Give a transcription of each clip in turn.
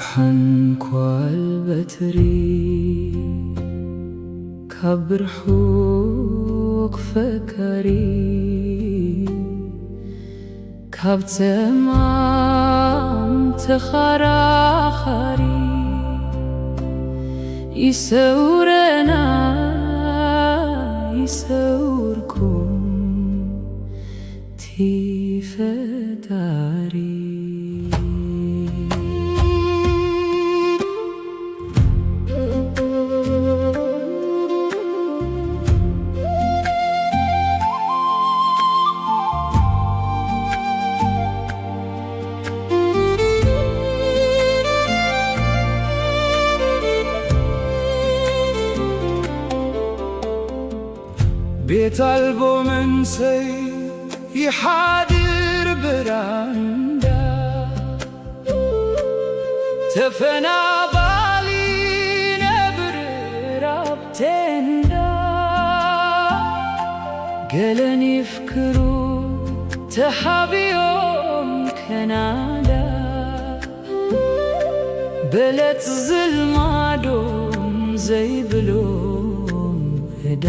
ሓንኳል በትሪ ካብ ብርሑቕ ፈካሪ ካብ ተማም ተኸራኻሪ ይሰውረና ይሰውርኩም ቲ ፈጣሪ ቤት አልቦ መንሰይ ይሓድር ብራንዳ ተፈናባሊ ነብር ራብ ቴንዳ ገለን ይፍክሩ ተሓቢዮም ከናዳ በለት ዝልማዶም ዘይብሎም ዕዳ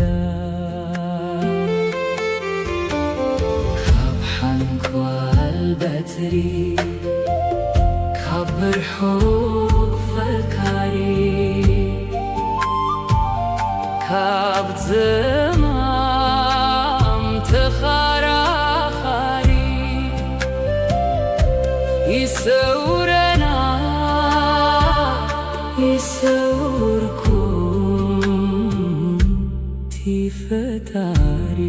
በትሪ ካብ ብርሑቕ ፈካሪ ካብ ተማም ተኸራኻሪ ይሰውረና ይሰውርኩም ቲ ፈጣሪ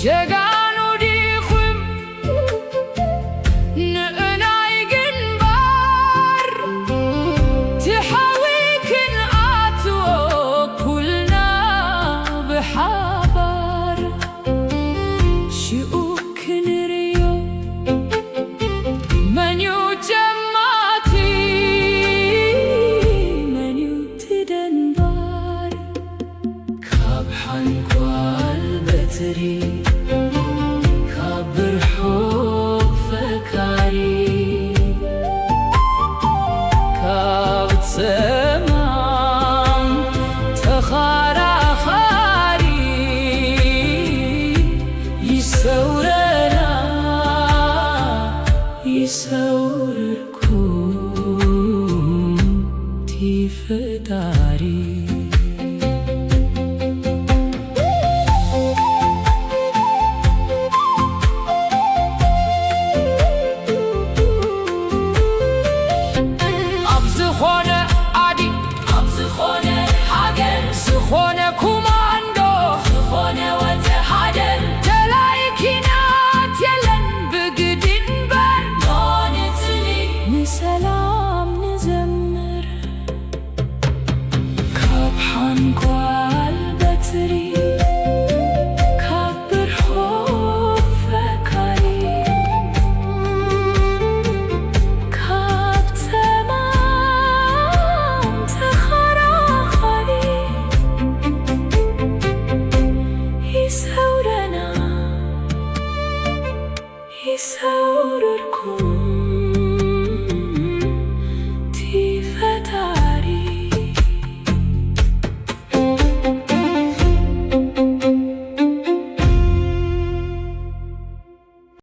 ጀጋኑ ዲኹም ንእናይ ግንባር ትሓዊ ክንኣትዎ ኩልና ብሓባር ሽኡ ክንርዮ መንዩ ጀማቲ መንዩ ትደንባር ካብ ሓንኳል በትሪ ተማም ተኸራኻሪ ይሰውረና ይሰውርኩም ቲ ፈጣሪ ዝኾነ ኩማንዶ ዝኾነ ወተሓደር ተላይኪናት የለን ብግድንበር ኖንትኒ ንሰላም ንዘምር ካብ ሓንኳል በትሪ ካብ ብርሑቕ ፈካሪ ካብ ተማም ተኸራኻሪ ይሰውረና ይሰውርኩም